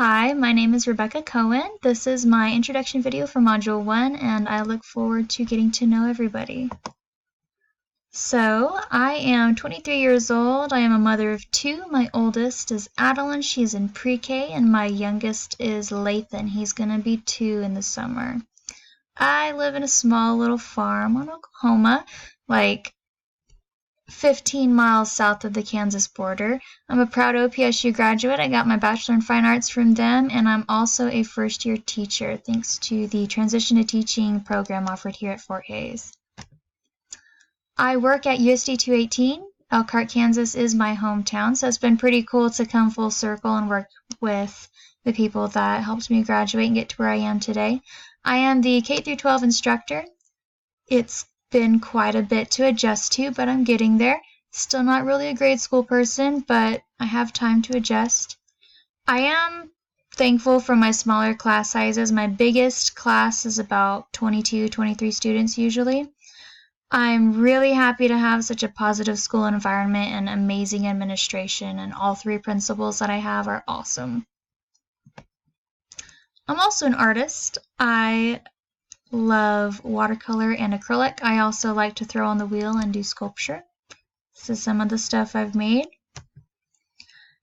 Hi, my name is Rebecca Cohen. This is my introduction video for Module 1, and I look forward to getting to know everybody. So, I am 23 years old. I am a mother of two. My oldest is Adeline. She's in pre-K, and my youngest is Lathan. He's going to be 2 in the summer. I live in a small little farm on Oklahoma, like 15 miles south of the Kansas border. I'm a proud OPSU graduate. I got my Bachelor in Fine Arts from them, and I'm also a first-year teacher thanks to the Transition to Teaching program offered here at Fort Hays. I work at USD 218. Elkhart, Kansas is my hometown, so it's been pretty cool to come full circle and work with the people that helped me graduate and get to where I am today. I am the K-12 instructor. It's been quite a bit to adjust to, but I'm getting there. Still not really a grade school person, but I have time to adjust. I am thankful for my smaller class sizes. My biggest class is about 22, 23 students usually. I'm really happy to have such a positive school environment and amazing administration, and all 3 principals that I have are awesome. I'm also an artist. I love watercolor and acrylic. I also like to throw on the wheel and do sculpture. This is some of the stuff I've made.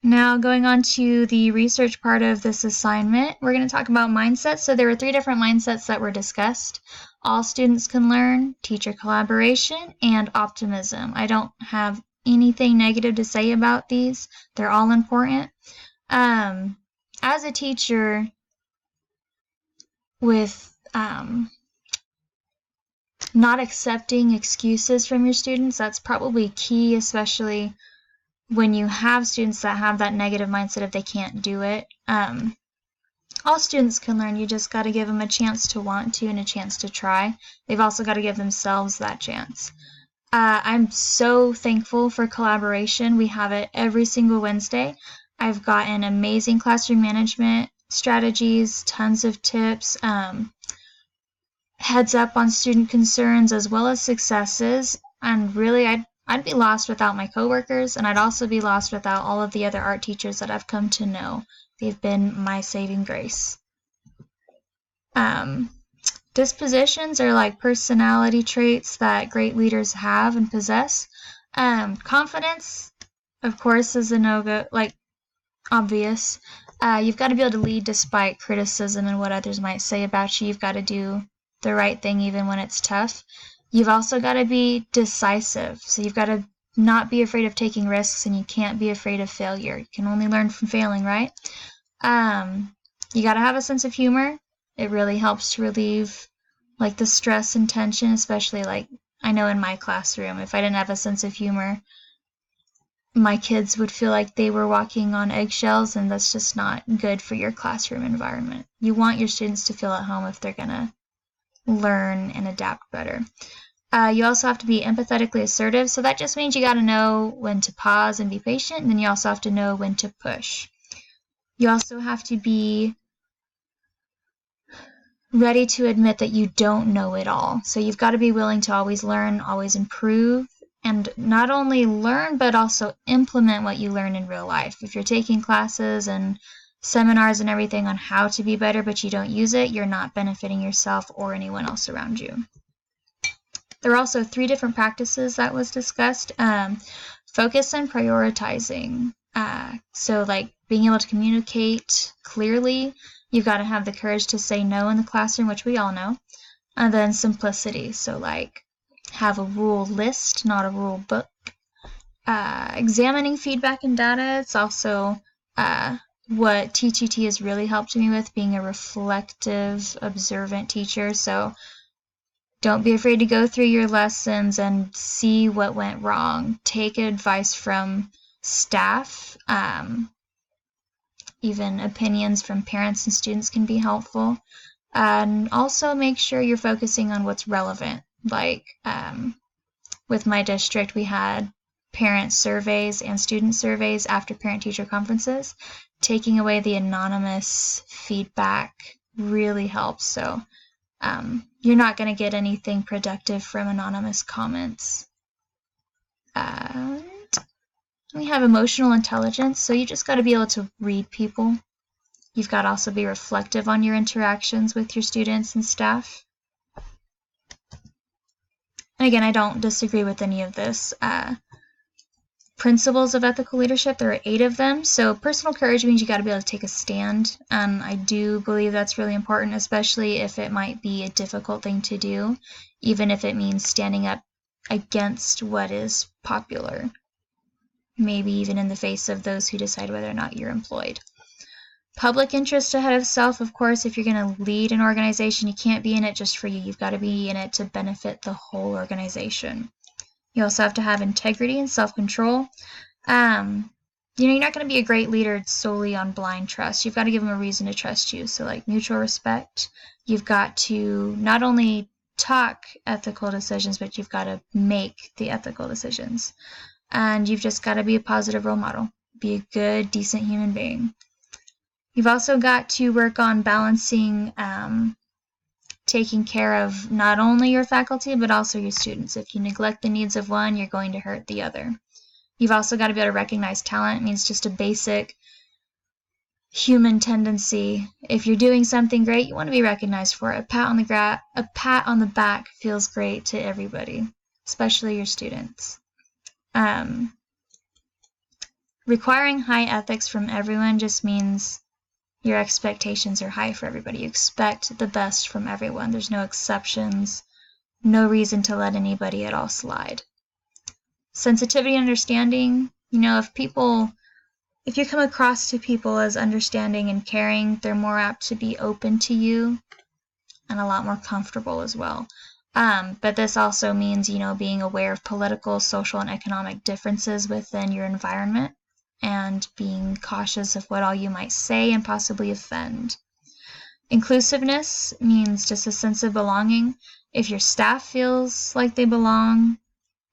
Now going on to the research part of this assignment, we're going to talk about mindsets. So there were 3 different mindsets that were discussed. All students can learn, teacher collaboration, and optimism. I don't have anything negative to say about these. They're all important. As a teacher with not accepting excuses from your students, that's probably key, especially when you have students that have that negative mindset if they can't do it. All students can learn. You just got to give them a chance to want to and a chance to try. They've also got to give themselves that chance. I'm so thankful for collaboration. We have it every single Wednesday. I've gotten amazing classroom management strategies, tons of tips, heads up on student concerns as well as successes, and really I'd be lost without my coworkers, and I'd also be lost without all of the other art teachers that I've come to know. They've been my saving grace. Dispositions are like personality traits that great leaders have and possess. Confidence, of course, is a no-go, like obvious. You've got to be able to lead despite criticism and what others might say about you. You've got to do the right thing even when it's tough. You've also got to be decisive. So you've got to not be afraid of taking risks, and you can't be afraid of failure. You can only learn from failing, right? You got to have a sense of humor. It really helps to relieve like the stress and tension, especially like I know in my classroom, if I didn't have a sense of humor, my kids would feel like they were walking on eggshells, and that's just not good for your classroom environment. You want your students to feel at home if they're going to learn and adapt better. You also have to be empathetically assertive, so that just means you got to know when to pause and be patient, and then you also have to know when to push. You also have to be ready to admit that you don't know it all. So you've got to be willing to always learn, always improve, and not only learn, but also implement what you learn in real life. If you're taking classes and seminars and everything on how to be better, but you don't use it, you're not benefiting yourself or anyone else around you. There are also 3 different practices that was discussed. Focus and prioritizing. So like being able to communicate clearly. You've got to have the courage to say no in the classroom, which we all know. And then simplicity. So like have a rule list, not a rule book. Examining feedback and data. It's also what TTT has really helped me with, being a reflective, observant teacher. So don't be afraid to go through your lessons and see what went wrong. Take advice from staff. Even opinions from parents and students can be helpful. And also make sure you're focusing on what's relevant. Like with my district, we had parent surveys and student surveys after parent-teacher conferences. Taking away the anonymous feedback really helps. So you're not going to get anything productive from anonymous comments. We have emotional intelligence, so you just got to be able to read people. You've got to also be reflective on your interactions with your students and staff. And again, I don't disagree with any of this. Principles of ethical leadership, there are 8 of them. So personal courage means you got to be able to take a stand. I do believe that's really important, especially if it might be a difficult thing to do, even if it means standing up against what is popular, maybe even in the face of those who decide whether or not you're employed. Public interest ahead of self, of course. If you're going to lead an organization, you can't be in it just for you. You've got to be in it to benefit the whole organization. You also have to have integrity and self-control. You're not going to be a great leader solely on blind trust. You've got to give them a reason to trust you. So like mutual respect. You've got to not only talk ethical decisions, but you've got to make the ethical decisions. And you've just got to be a positive role model. Be a good, decent human being. You've also got to work on balancing taking care of not only your faculty, but also your students. If you neglect the needs of one, you're going to hurt the other. You've also got to be able to recognize talent. It means just a basic human tendency. If you're doing something great, you want to be recognized for it. A pat on the back feels great to everybody, especially your students. Requiring high ethics from everyone just means your expectations are high for everybody. You expect the best from everyone. There's no exceptions, no reason to let anybody at all slide. Sensitivity and understanding, if you come across to people as understanding and caring, they're more apt to be open to you and a lot more comfortable as well. But this also means, being aware of political, social, and economic differences within your environment, and being cautious of what all you might say and possibly offend. Inclusiveness means just a sense of belonging. If your staff feels like they belong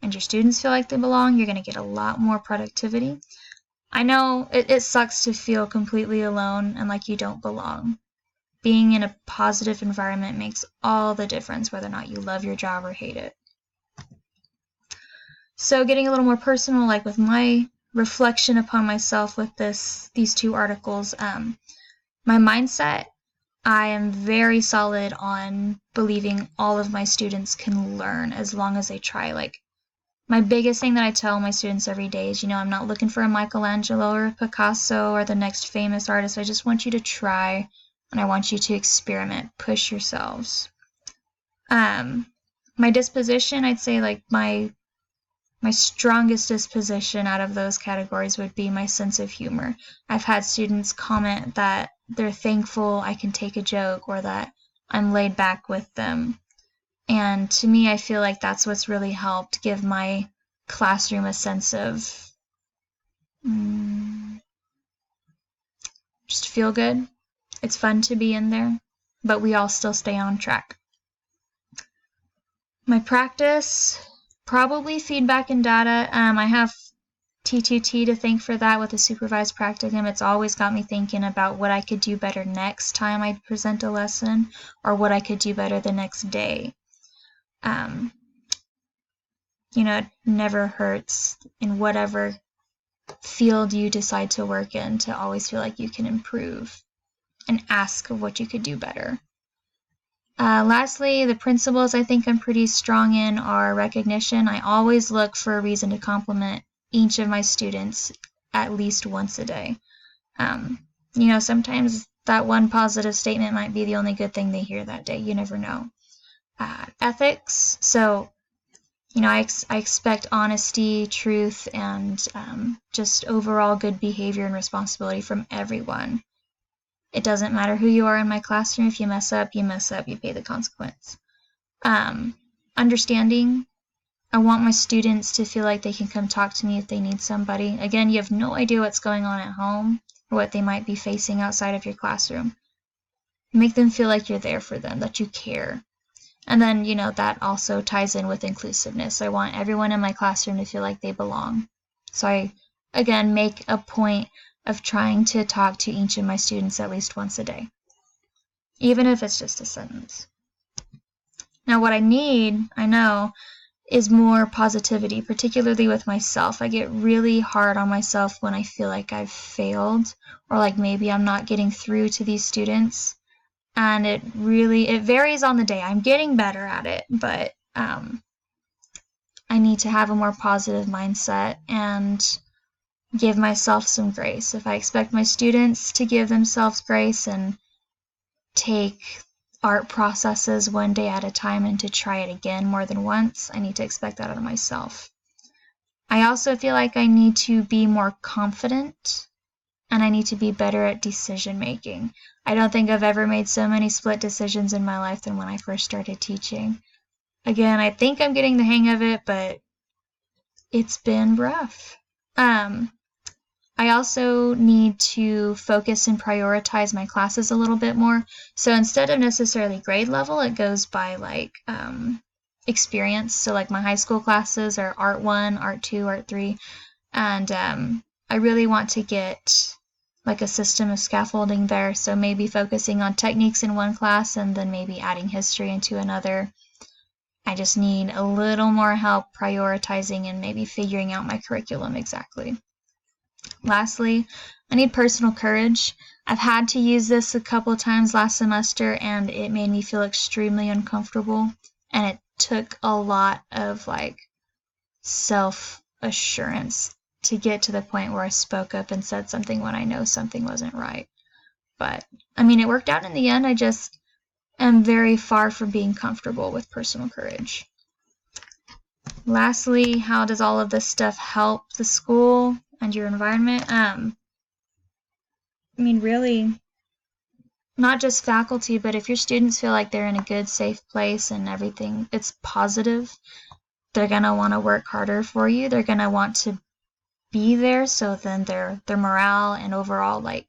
and your students feel like they belong, you're going to get a lot more productivity. I know it sucks to feel completely alone and like you don't belong. Being in a positive environment makes all the difference, whether or not you love your job or hate it. So getting a little more personal, like with my reflection upon myself with these 2 articles, my mindset, I am very solid on believing all of my students can learn as long as they try. Like, my biggest thing that I tell my students every day is, I'm not looking for a Michelangelo or a Picasso or the next famous artist. I just want you to try, and I want you to experiment, push yourselves. My disposition, I'd say like my strongest disposition out of those categories would be my sense of humor. I've had students comment that they're thankful I can take a joke or that I'm laid back with them. And to me, I feel like that's what's really helped give my classroom a sense of just feel good. It's fun to be in there, but we all still stay on track. My practice, probably feedback and data. I have T2T to thank for that with a supervised practicum. It's always got me thinking about what I could do better next time I present a lesson, or what I could do better the next day. It never hurts in whatever field you decide to work in to always feel like you can improve and ask of what you could do better. Lastly, the principles I think I'm pretty strong in are recognition. I always look for a reason to compliment each of my students at least once a day. Sometimes that one positive statement might be the only good thing they hear that day. You never know. Ethics. So, I expect honesty, truth, and just overall good behavior and responsibility from everyone. It doesn't matter who you are in my classroom. If you mess up, you pay the consequence. Understanding. I want my students to feel like they can come talk to me if they need somebody. Again, you have no idea what's going on at home or what they might be facing outside of your classroom. Make them feel like you're there for them, that you care. And then, that also ties in with inclusiveness. I want everyone in my classroom to feel like they belong. So I, again, make a point of trying to talk to each of my students at least once a day, even if it's just a sentence. Now, what I need, I know, is more positivity, particularly with myself. I get really hard on myself when I feel like I've failed or like maybe I'm not getting through to these students. And it varies on the day. I'm getting better at it, but I need to have a more positive mindset and give myself some grace. If I expect my students to give themselves grace and take art processes one day at a time and to try it again more than once, I need to expect that out of myself. I also feel like I need to be more confident and I need to be better at decision making. I don't think I've ever made so many split decisions in my life than when I first started teaching. Again, I think I'm getting the hang of it, but it's been rough. I also need to focus and prioritize my classes a little bit more. So instead of necessarily grade level, it goes by like experience. So like my high school classes are Art 1, Art 2, Art 3. And I really want to get like a system of scaffolding there. So maybe focusing on techniques in one class and then maybe adding history into another. I just need a little more help prioritizing and maybe figuring out my curriculum exactly. Lastly, I need personal courage. I've had to use this a couple of times last semester and it made me feel extremely uncomfortable. And it took a lot of like self-assurance to get to the point where I spoke up and said something when I know something wasn't right. But I mean, it worked out in the end. I just am very far from being comfortable with personal courage. Lastly, how does all of this stuff help the school and your environment? I mean, really, not just faculty, but if your students feel like they're in a good, safe place and everything, it's positive, they're going to want to work harder for you. They're going to want to be there, so then their morale and overall like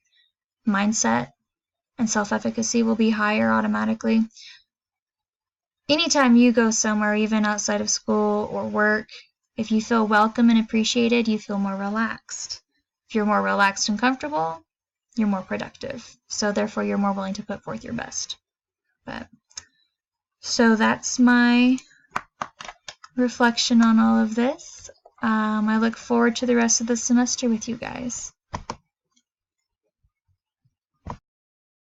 mindset and self-efficacy will be higher automatically. Anytime you go somewhere, even outside of school or work, if you feel welcome and appreciated, you feel more relaxed. If you're more relaxed and comfortable, you're more productive. So therefore, you're more willing to put forth your best. So that's my reflection on all of this. I look forward to the rest of the semester with you guys.